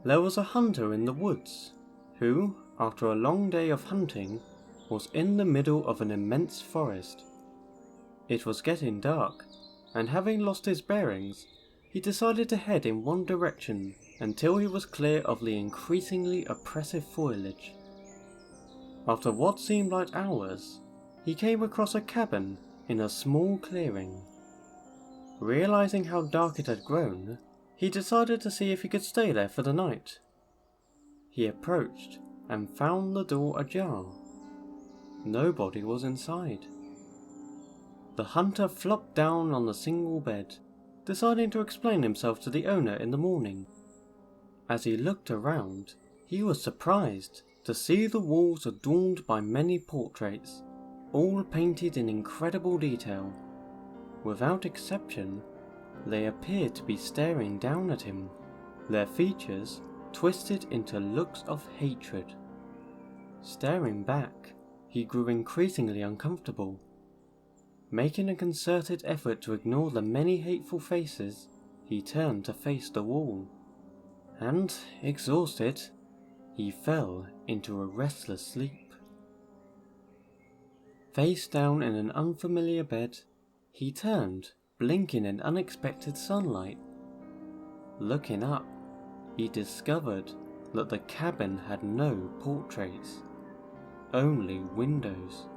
There was a hunter in the woods, who, after a long day of hunting, was in the middle of an immense forest. It was getting dark, and having lost his bearings, he decided to head in one direction until he was clear of the increasingly oppressive foliage. After what seemed like hours, he came across a cabin in a small clearing. Realizing how dark it had grown, he decided to see if he could stay there for the night. He approached and found the door ajar. Nobody was inside. The hunter flopped down on the single bed, deciding to explain himself to the owner in the morning. As he looked around, he was surprised to see the walls adorned by many portraits, all painted in incredible detail. Without exception, they appeared to be staring down at him, their features twisted into looks of hatred. Staring back, he grew increasingly uncomfortable. Making a concerted effort to ignore the many hateful faces, he turned to face the wall. And, exhausted, he fell into a restless sleep. Face down in an unfamiliar bed, he turned, blinking in unexpected sunlight. Looking up, he discovered that the cabin had no portraits, only windows.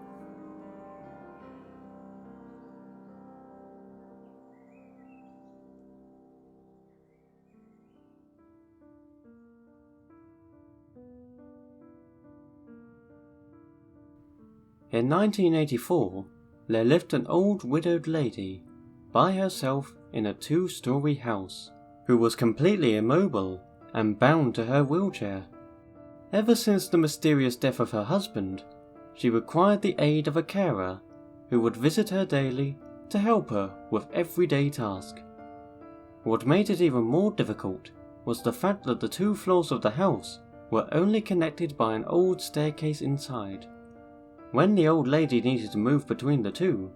In 1984, there lived an old widowed lady by herself in a 2-story house, who was completely immobile and bound to her wheelchair. Ever since the mysterious death of her husband, she required the aid of a carer who would visit her daily to help her with everyday tasks. What made it even more difficult was the fact that the 2 floors of the house were only connected by an old staircase inside. When the old lady needed to move between the 2,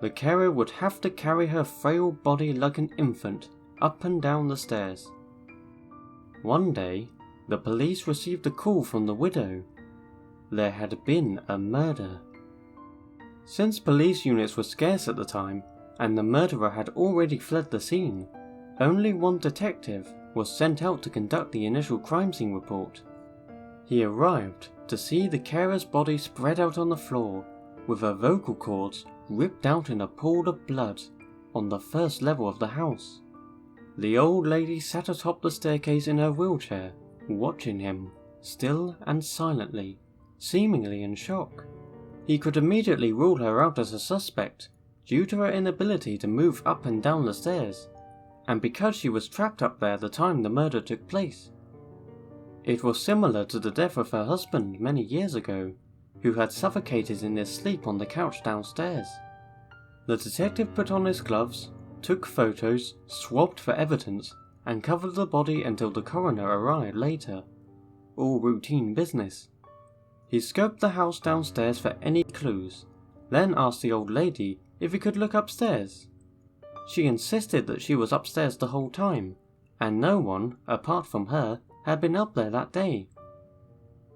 the carer would have to carry her frail body like an infant up and down the stairs. One day, the police received a call from the widow. There had been a murder. Since police units were scarce at the time, and the murderer had already fled the scene, only one detective was sent out to conduct the initial crime scene report. He arrived to see the carer's body spread out on the floor, with her vocal cords ripped out in a pool of blood on the first level of the house. The old lady sat atop the staircase in her wheelchair, watching him, still and silently, seemingly in shock. He could immediately rule her out as a suspect, due to her inability to move up and down the stairs, and because she was trapped up there the time the murder took place. It was similar to the death of her husband many years ago, who had suffocated in his sleep on the couch downstairs. The detective put on his gloves, took photos, swabbed for evidence, and covered the body until the coroner arrived later. All routine business. He scoped the house downstairs for any clues, then asked the old lady if he could look upstairs. She insisted that she was upstairs the whole time, and no one, apart from her, had been up there that day.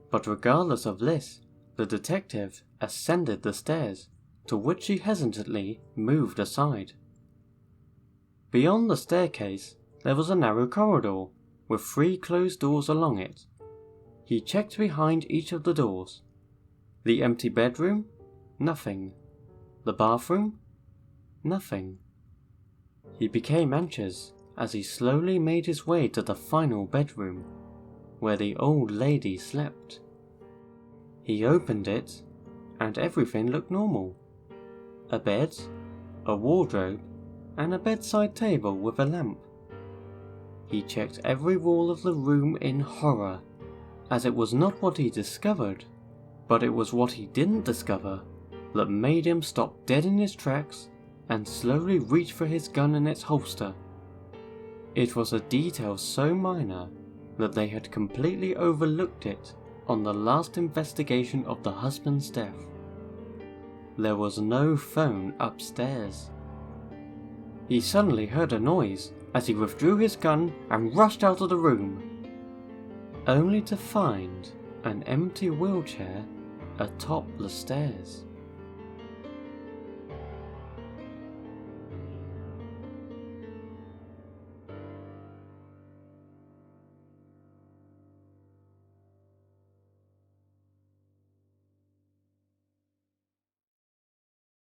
But regardless of this, the detective ascended the stairs, to which she hesitantly moved aside. Beyond the staircase, there was a narrow corridor, with 3 closed doors along it. He checked behind each of the doors. The empty bedroom? Nothing. The bathroom? Nothing. He became anxious as he slowly made his way to the final bedroom, where the old lady slept. He opened it, and everything looked normal. A bed, a wardrobe, and a bedside table with a lamp. He checked every wall of the room in horror, as it was not what he discovered, but it was what he didn't discover that made him stop dead in his tracks and slowly reach for his gun in its holster. It was a detail so minor that they had completely overlooked it on the last investigation of the husband's death. There was no phone upstairs. He suddenly heard a noise as he withdrew his gun and rushed out of the room. only to find an empty wheelchair atop the stairs.